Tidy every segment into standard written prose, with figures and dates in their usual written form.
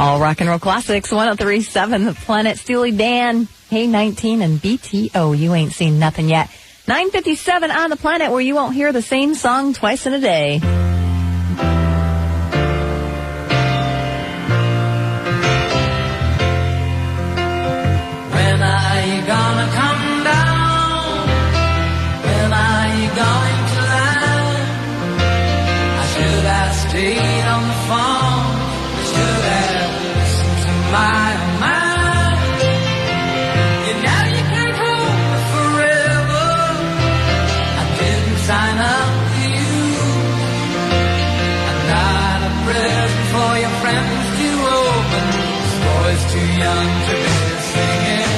All rock and roll classics, 103.7 The Planet. Steely Dan, Hey 19, and BTO, You Ain't Seen Nothing Yet. 9:57 on The Planet, where you won't hear the same song twice in a day. When are you gonna come down? When are you going to land? I should have stayed on the phone. I should have listened to my mind. You know you can't hold me forever. I didn't sign up for you. I'm not a present for your friends to open. This boy's too young to be singing.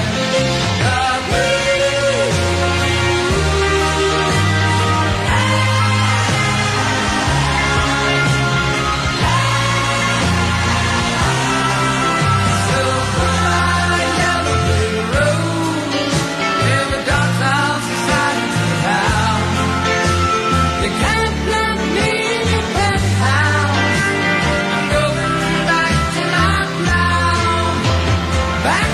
Back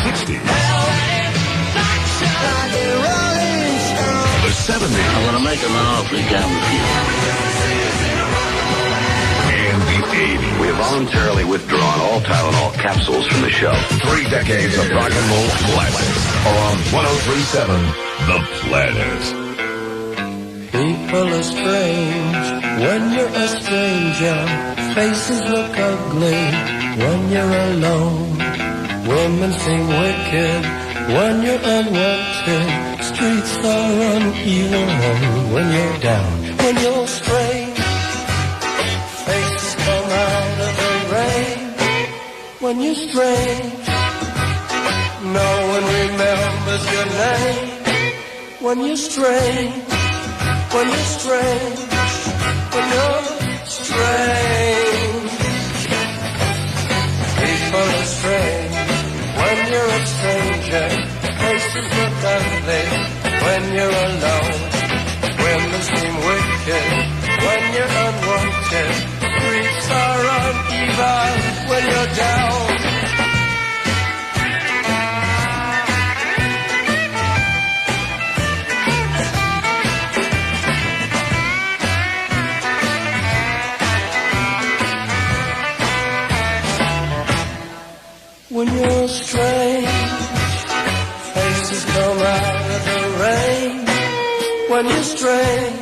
60s. The 70s. I'm going to make an offer again with you. And the 80s. We have voluntarily withdrawn all Tylenol capsules from the shelf. 3 decades of rock and roll classics are on 103.7 The Planet. People are strange when you're a stranger. Faces look ugly when you're alone. Women seem wicked when you're unwanted. Streets are uneven when you're down. When you're strange, faces come out of the rain. When you're strange, no one remembers your name. When you're strange, when you're strange, when you're strange. People are strange when you're a stranger. Faces look ugly when you're alone. Women seem wicked when you're unwanted. Streets are uneven when you're down. When you're strange, faces come out of the rain. When you're strange,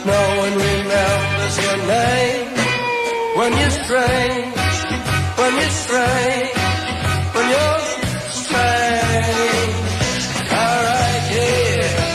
no one remembers your name. When you're strange, when you're strange, when you're strange. All right, yeah.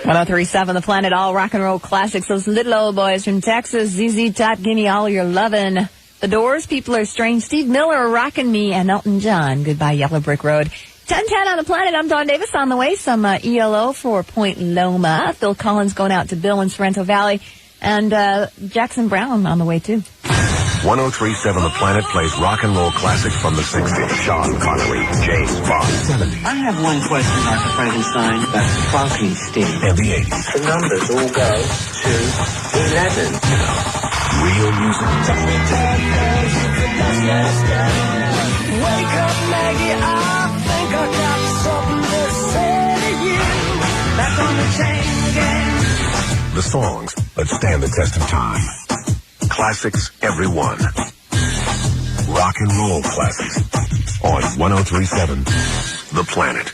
103.7 The Planet, all rock and roll classics. Those little old boys from Texas. ZZ Top, Give Me All Your Lovin'. The Doors, People Are Strange. Steve Miller, Rockin' Me. And Elton John, Goodbye Yellow Brick Road. 10:10 on The Planet. I'm Dawne Davis. On the way, some ELO for Point Loma. Phil Collins going out to Bill in Sorrento Valley. And Jackson Brown on the way, too. 103.7 The Planet plays rock and roll classics from the 60s. Sean Connery, James Bond, 70s. I have one question, Dr. Frankenstein, about clocking, Steve. And the 80s. The numbers all go to 11. Real music. Wake up, Maggie, I think I got something to say to you. Back on the chain gang. The songs that stand the test of time. Classics, every one. Rock and roll classics. On 103.7 The Planet.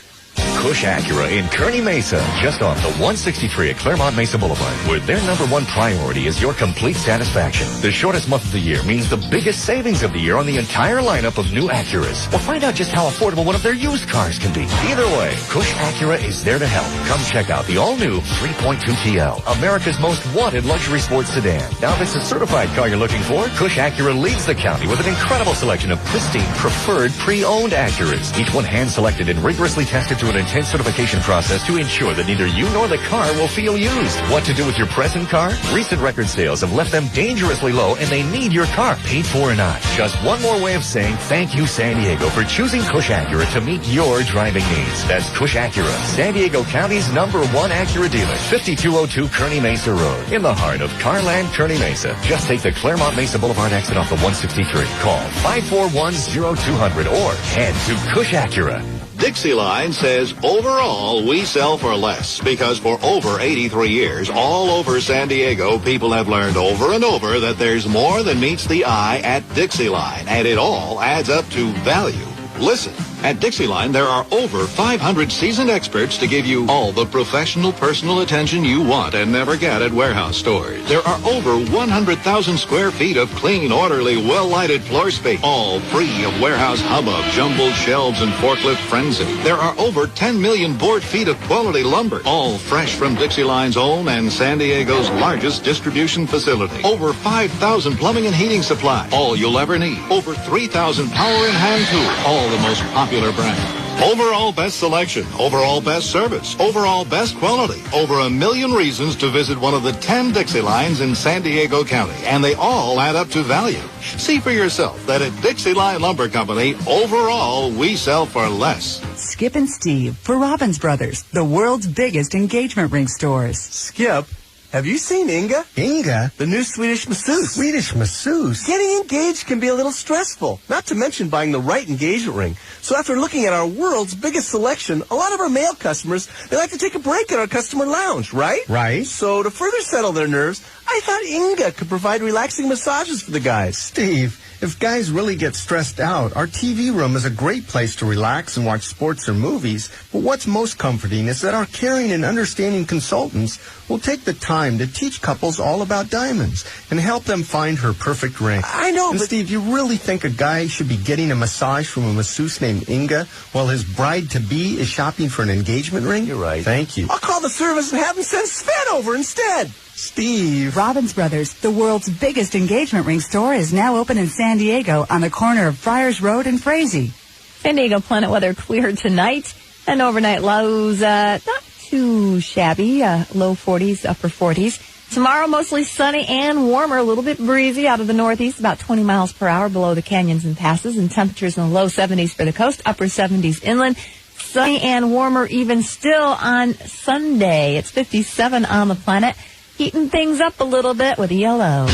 Cush Acura in Kearney Mesa, just off the 163 at Claremont Mesa Boulevard, where their number one priority is your complete satisfaction. The shortest month of the year means the biggest savings of the year on the entire lineup of new Acuras. Or find out just how affordable one of their used cars can be. Either way, Cush Acura is there to help. Come check out the all-new 3.2 TL, America's most wanted luxury sports sedan. Now, if it's a certified car you're looking for, Cush Acura leads the county with an incredible selection of pristine, preferred, pre-owned Acuras. Each one hand-selected and rigorously tested through an intense certification process to ensure that neither you nor the car will feel used. What to do with your present car? Recent record sales have left them dangerously low, and they need your car, paid for or not. Just one more way of saying thank you, San Diego, for choosing Cush Acura to meet your driving needs. That's Cush Acura, San Diego County's #1 Acura dealer, 5202 Kearney Mesa Road, in the heart of Carland, Kearney Mesa. Just take the Claremont Mesa Boulevard exit off the 163. Call 541-0200 or head to Cush Acura. Dixie Line says, overall, we sell for less because for over 83 years, all over San Diego, people have learned over and over that there's more than meets the eye at Dixie Line, and it all adds up to value. Listen, at Dixie Line, there are over 500 seasoned experts to give you all the professional, personal attention you want and never get at warehouse stores. There are over 100,000 square feet of clean, orderly, well-lighted floor space, all free of warehouse hubbub, jumbled shelves, and forklift frenzy. There are over 10 million board feet of quality lumber, all fresh from Dixie Line's own and San Diego's largest distribution facility. Over 5,000 plumbing and heating supplies, all you'll ever need. Over 3,000 power and hand tools, all the most popular brand. Overall best selection, overall best service, overall best quality. Over 1 million reasons to visit one of the 10 Dixie Lines in San Diego County, and they all add up to value. See for yourself that at Dixie Line Lumber Company, overall, we sell for less. Skip and Steve for Robbins Brothers, the world's biggest engagement ring stores. Skip, have you seen Inga? Inga? The new Swedish masseuse. Swedish masseuse? Getting engaged can be a little stressful, not to mention buying the right engagement ring. So after looking at our world's biggest selection, a lot of our male customers, they like to take a break at our customer lounge, right? Right. So to further settle their nerves, I thought Inga could provide relaxing massages for the guys. Steve, if guys really get stressed out, our TV room is a great place to relax and watch sports or movies. But what's most comforting is that our caring and understanding consultants will take the time to teach couples all about diamonds and help them find her perfect ring. I know, and but Steve, you really think a guy should be getting a massage from a masseuse named Inga while his bride-to-be is shopping for an engagement ring? You're right. Thank you. I'll call the service and have them send Sven over instead. Steve. Robbins Brothers, the world's biggest engagement ring store, is now open in San Diego on the corner of Friars Road and Frazee. San Diego Planet weather clear tonight, and overnight lows not too shabby, low 40s, upper 40s. Tomorrow mostly sunny and warmer, a little bit breezy out of the northeast, about 20 miles per hour below the canyons and passes, and temperatures in the low 70s for the coast, upper 70s inland. Sunny and warmer even still on Sunday. It's 57 on the Planet. Heating things up a little bit with yellow.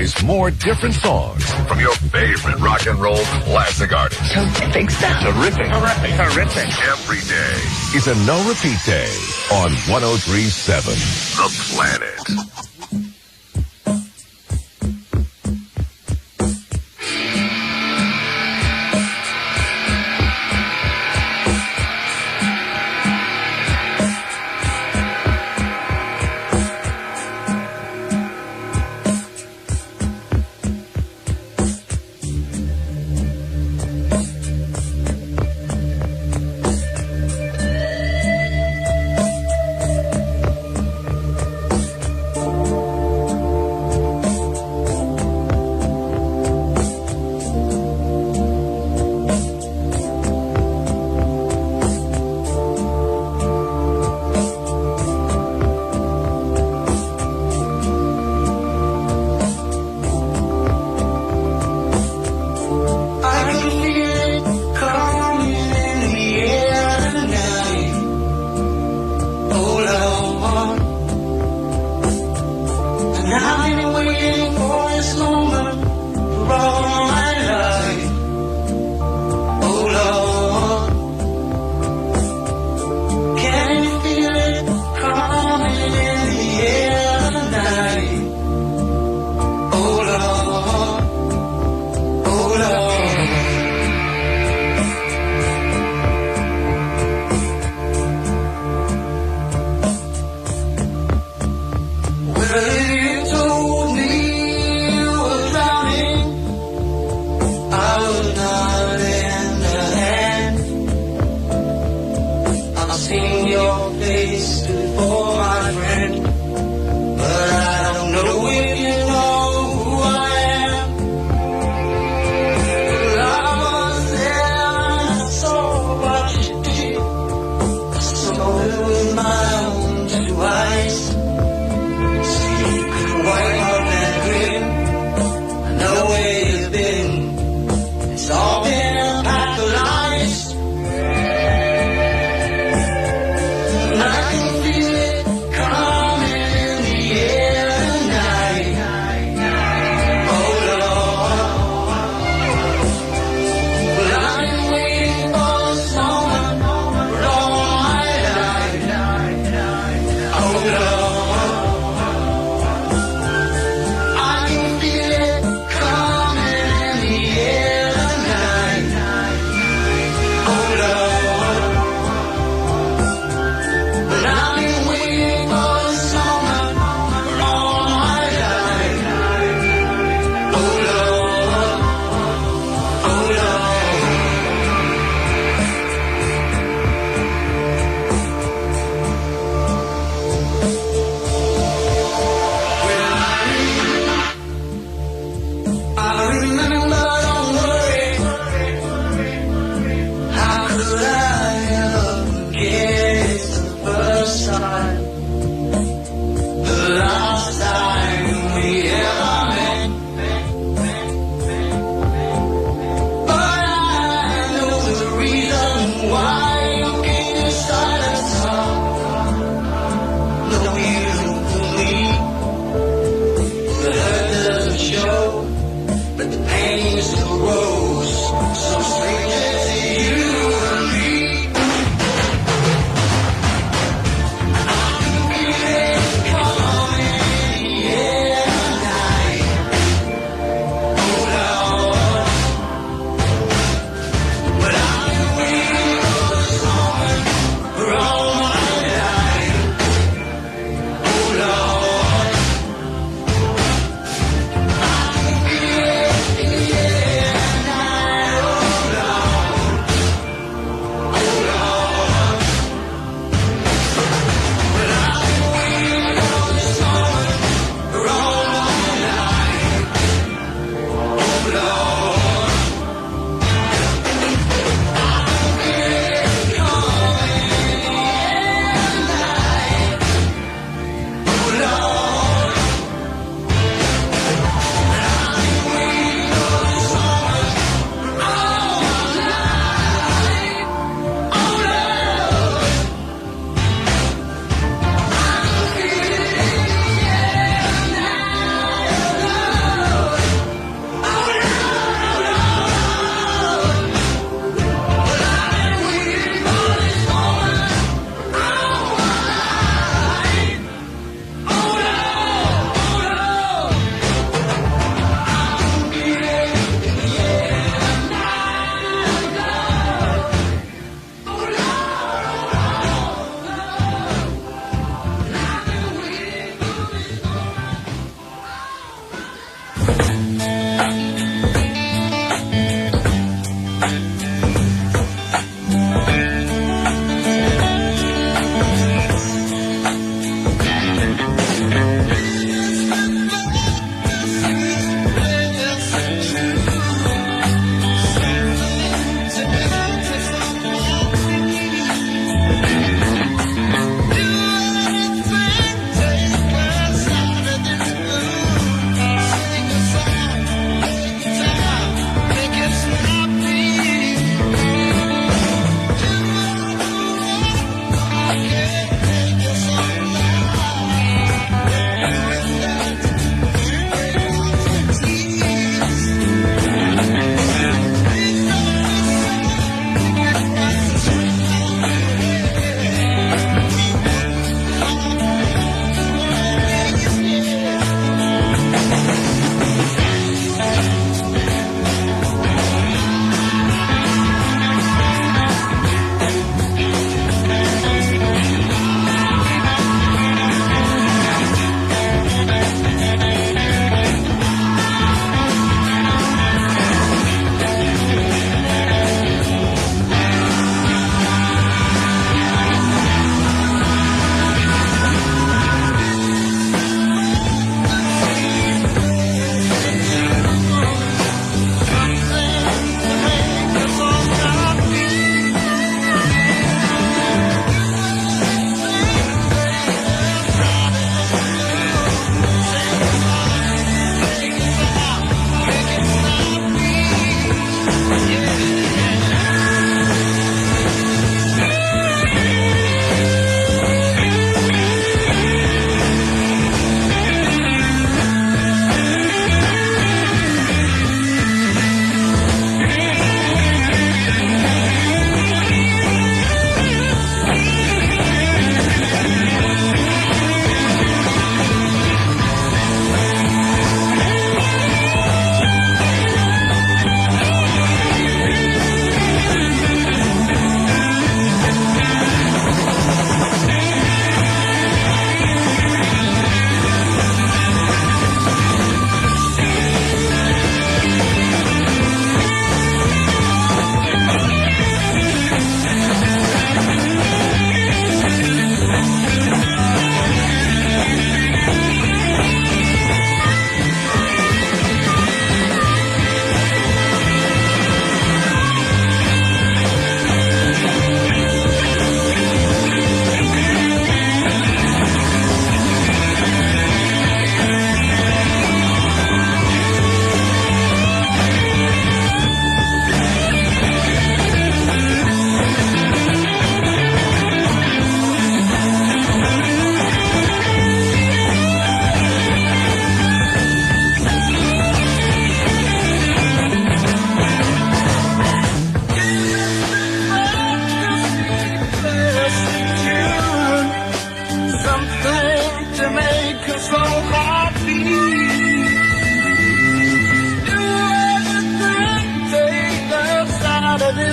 plays more different songs from your favorite rock and roll classic artists. Terrific stuff. Terrific. Terrific. Every day is a no-repeat day on 103.7 The Planet. I can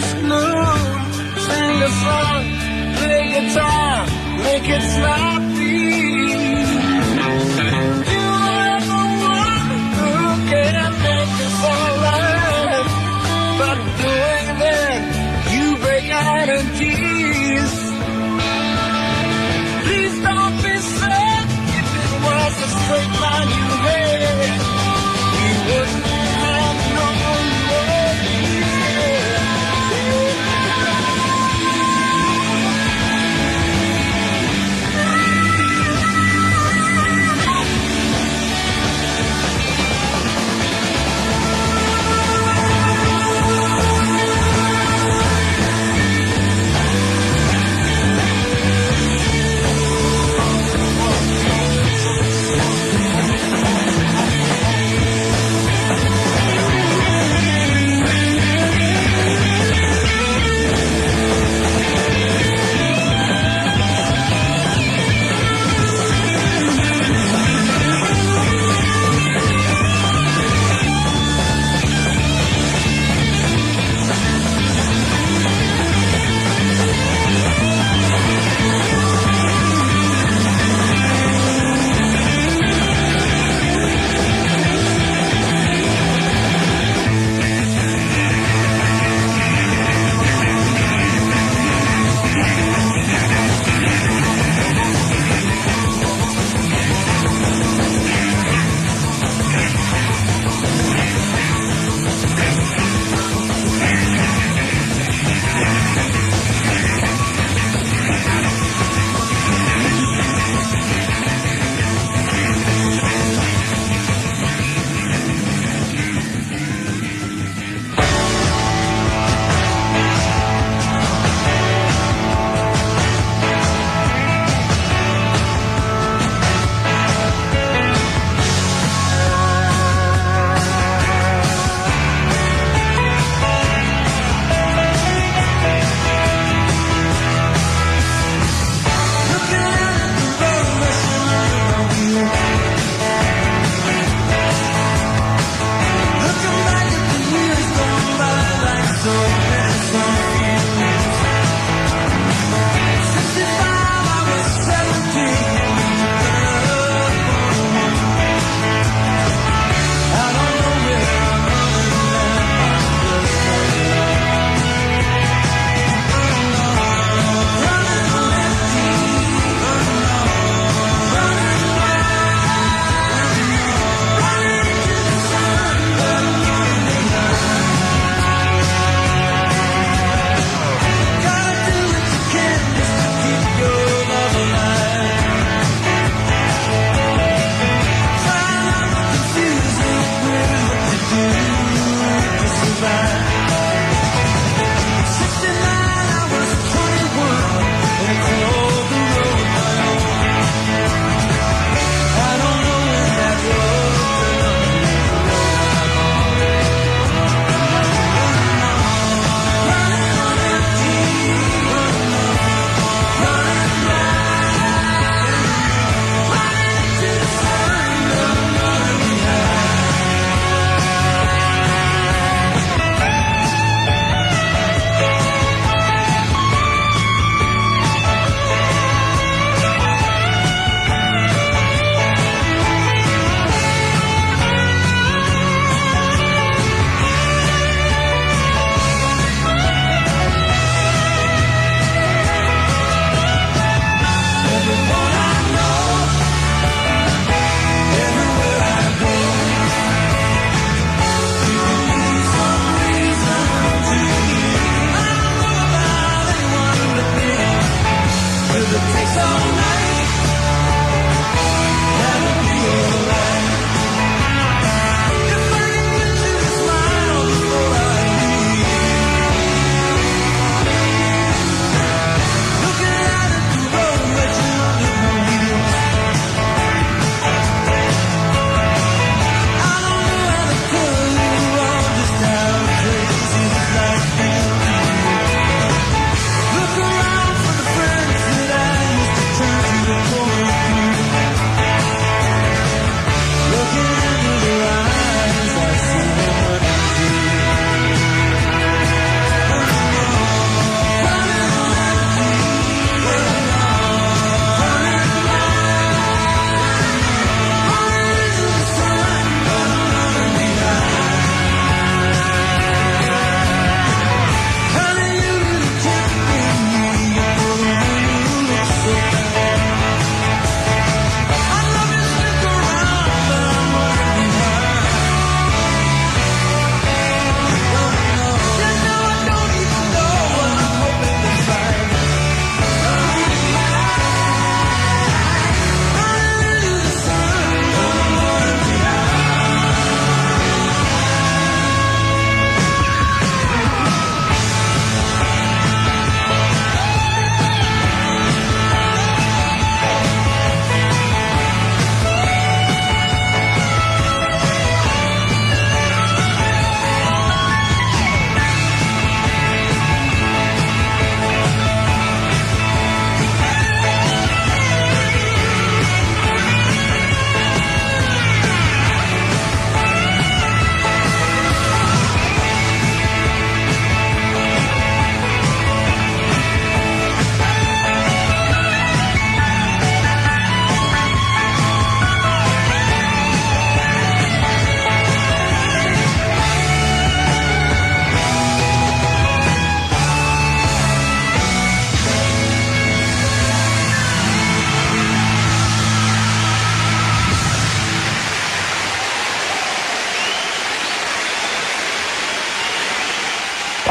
afternoon. Sing a song, play guitar, make it sloppy. You are the one who can make us alright. But doing that, you break out in tears. Please don't be sad if it was a straight line you had. We wouldn't have no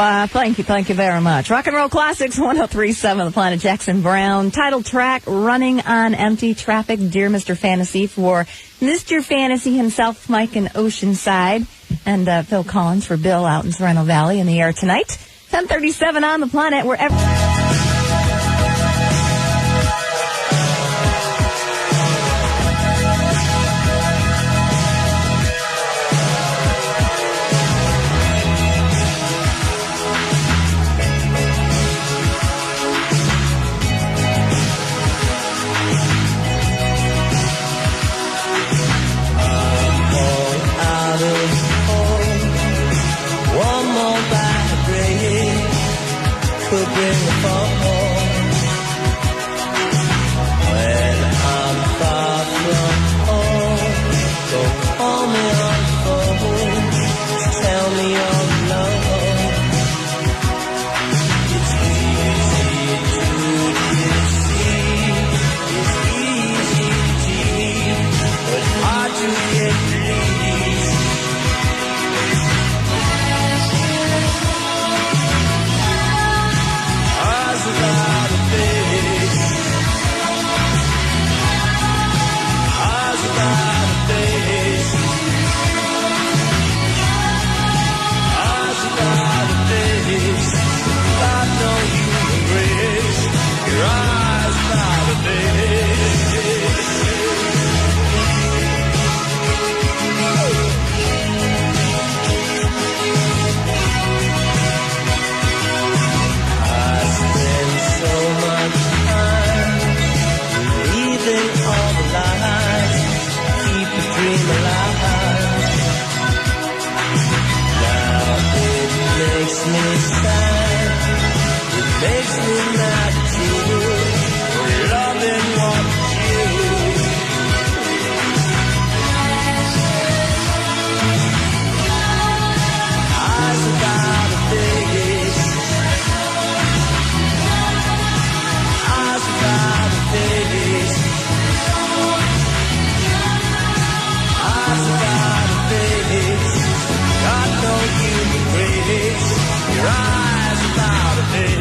Thank you very much. Rock and Roll Classics, 103.7 The Planet. Jackson Brown. Title track, Running on Empty Traffic, Dear Mr. Fantasy, for Mr. Fantasy himself, Mike in Oceanside, and Phil Collins for Bill out in Sereno Valley. In the air tonight, 10:37 on The Planet, wherever... Bring the fall. When I'm far from home, don't call me on the phone. Just tell me you're alone. It's easy to deceive. It's easy to cheat, but hard to get pleased. Without a face, eyes without a face, eyes without a face, got no human grace, your eyes without a face. So much time believing all the lies, keep the dream alive. Now it makes me sad, it makes me mad too, loving what you. Eyes without a face, without a face, eyes without a face, got no human grace, your eyes without a face.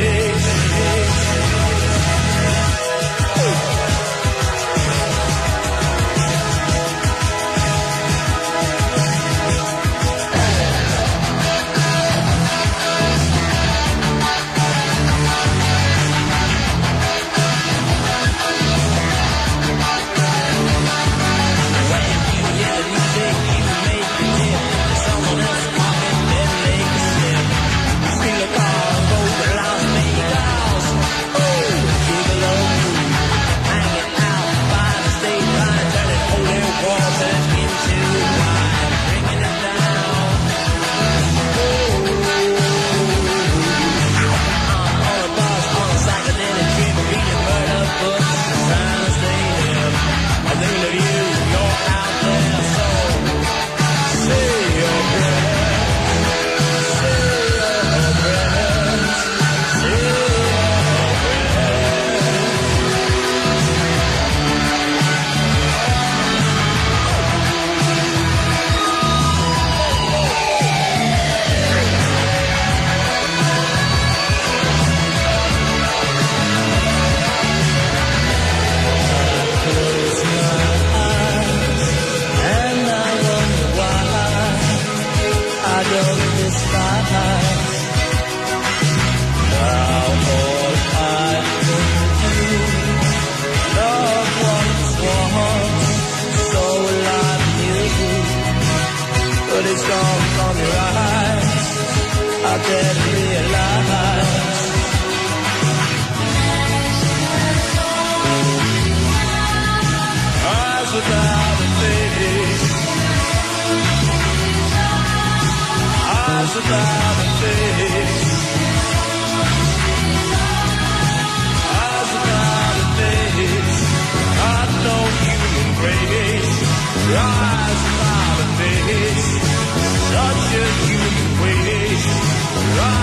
Rise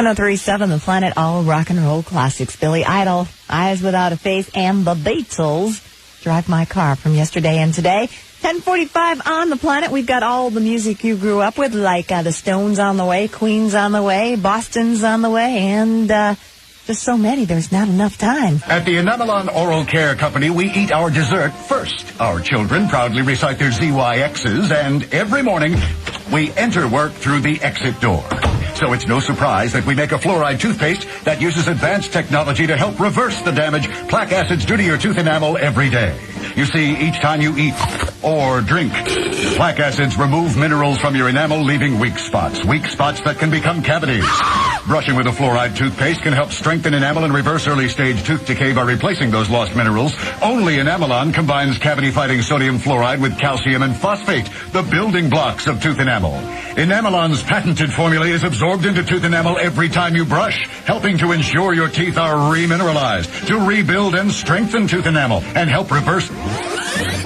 103.7 The Planet, all rock and roll classics. Billy Idol, Eyes Without a Face, and the Beatles, Drive My Car from yesterday and today. 10:45 on The Planet. We've got all the music you grew up with, like the Stones on the way, Queen's on the way, Boston's on the way, and just so many, there's not enough time. At the Enamelon Oral Care Company, we eat our dessert first. Our children proudly recite their ZYXs, and every morning, we enter work through the exit door. So it's no surprise that we make a fluoride toothpaste that uses advanced technology to help reverse the damage plaque acids do to your tooth enamel every day. You see, each time you eat or drink, plaque acids remove minerals from your enamel, leaving weak spots that can become cavities. Brushing with a fluoride toothpaste can help strengthen enamel and reverse early-stage tooth decay by replacing those lost minerals. Only Enamelon combines cavity-fighting sodium fluoride with calcium and phosphate, the building blocks of tooth enamel. Enamelon's patented formula is absorbed into tooth enamel every time you brush, helping to ensure your teeth are remineralized, to rebuild and strengthen tooth enamel, and help reverse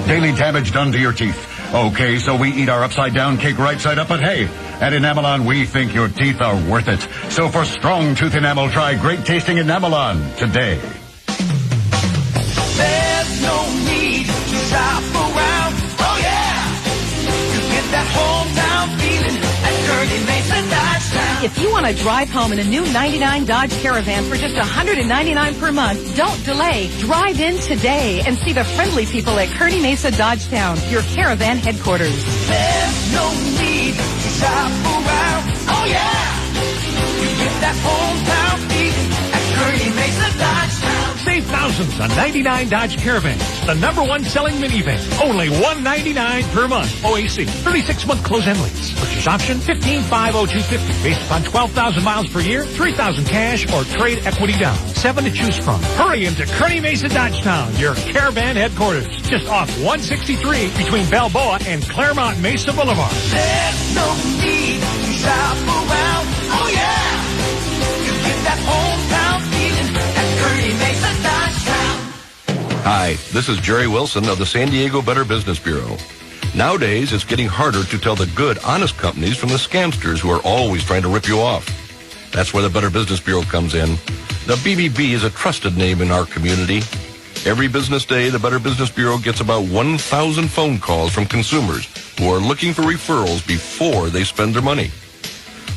daily damage done to your teeth. Okay, so we eat our upside-down cake right side up, but hey, at Enamelon, we think your teeth are worth it. So for strong tooth enamel, try great-tasting Enamelon today. There's no need to shop around. Oh, yeah! You get that hometown feeling at Kearney Mason Dodge Town. If you want to drive home in a new 99 Dodge Caravan for just $199 per month, don't delay. Drive in today and see the friendly people at Kearney Mesa Dodge Town, your caravan headquarters. There's no need to shop around. Oh, yeah! You get that hometown feeling at Kearney Mesa Dodge Town. Save thousands on 99 Dodge Caravans, the #1 selling minivan. Only $199 per month. OAC, 36-month close-end lease. Purchase option, $15,502.50. Based upon 12,000 miles per year, $3,000 cash or trade equity down. 7 to choose from. Hurry into Kearney Mesa Dodge Town, your caravan headquarters. Just off 163 between Balboa and Claremont Mesa Boulevard. There's no need to shop around. Oh, yeah! You get that hometown feeling at Kearney Mesa Dodge Town. Hi, this is Jerry Wilson of the San Diego Better Business Bureau. Nowadays, it's getting harder to tell the good, honest companies from the scamsters who are always trying to rip you off. That's where the Better Business Bureau comes in. The BBB is a trusted name in our community. Every business day, the Better Business Bureau gets about 1,000 phone calls from consumers who are looking for referrals before they spend their money.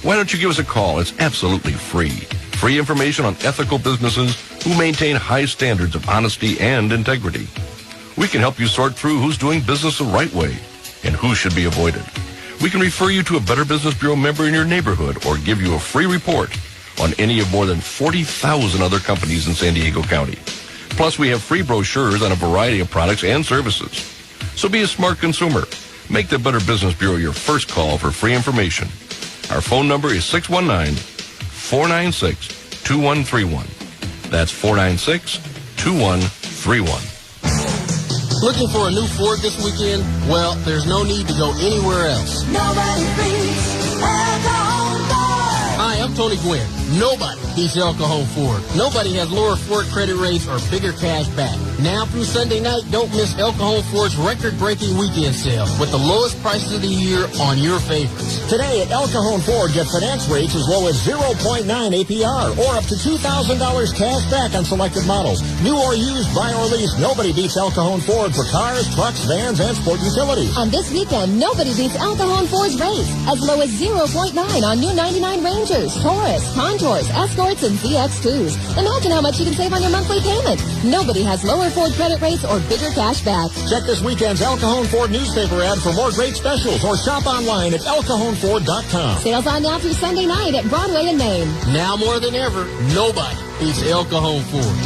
Why don't you give us a call? It's absolutely free. Free information on ethical businesses who maintain high standards of honesty and integrity. We can help you sort through who's doing business the right way and who should be avoided. We can refer you to a Better Business Bureau member in your neighborhood or give you a free report on any of more than 40,000 other companies in San Diego County. Plus, we have free brochures on a variety of products and services. So be a smart consumer. Make the Better Business Bureau your first call for free information. Our phone number is 619-496-2131. That's 496-2131. Looking for a new Ford this weekend? Well, there's no need to go anywhere else. Nobody beats El Cajon Ford. Hi, I'm Tony Gwynn. Nobody beats El Cajon Ford. Nobody has lower Ford credit rates or bigger cash back. Now through Sunday night, don't miss El Cajon Ford's record-breaking weekend sale with the lowest prices of the year on your favorites. Today at El Cajon Ford, get finance rates as low as 0.9 APR or up to $2,000 cash back on selected models. New or used, buy or lease, nobody beats El Cajon Ford for cars, trucks, vans, and sport utilities. And this weekend, nobody beats El Cajon Ford's rates as low as 0.9 on new 99 Rangers, Taurus, Contours, Escorts, and ZX2s. Imagine how much you can save on your monthly payment. Nobody has lower Ford credit rates or bigger cash back. Check this weekend's El Cajon Ford newspaper ad for more great specials or shop online at elcajonford.com. Sales on now through Sunday night at Broadway and Main. Now more than ever, nobody beats El Cajon Ford.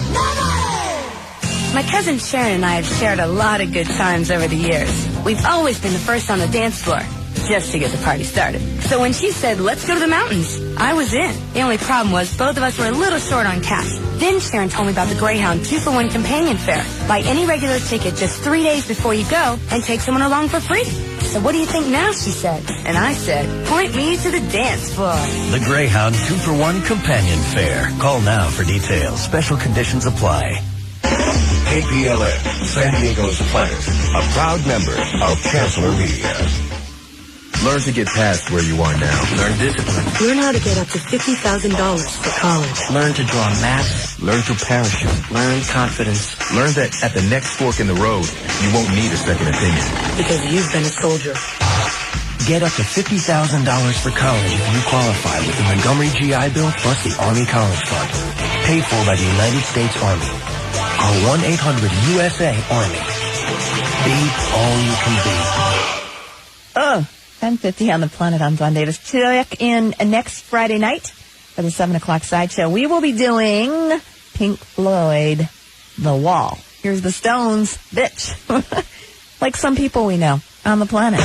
My cousin Sharon and I have shared a lot of good times over the years. We've always been the first on the dance floor, just to get the party started. So when she said, let's go to the mountains, I was in. The only problem was both of us were a little short on cash. Then Sharon told me about the Greyhound 2-for-1 companion fare. Buy any regular ticket just 3 days before you go and take someone along for free. So what do you think now, she said. And I said, point me to the dance floor. The Greyhound 2-for-1 companion fare. Call now for details. Special conditions apply. KPLN, San Diego's Planet, a proud member of Chancellor Media. Learn to get past where you are now. Learn discipline. Learn how to get up to $50,000 for college. Learn to draw maps. Learn to parachute. Learn confidence. Learn that at the next fork in the road, you won't need a second opinion. Because you've been a soldier. Get up to $50,000 for college if you qualify with the Montgomery GI Bill plus the Army College Fund. Paid for by the United States Army. Call 1-800-USA-ARMY. Be all you can be. 10:50 on the Planet on Dawne Davis. Check in next Friday night for the 7 o'clock sideshow. We will be doing Pink Floyd, The Wall. Here's the Stones, Bitch. Like some people we know on the planet.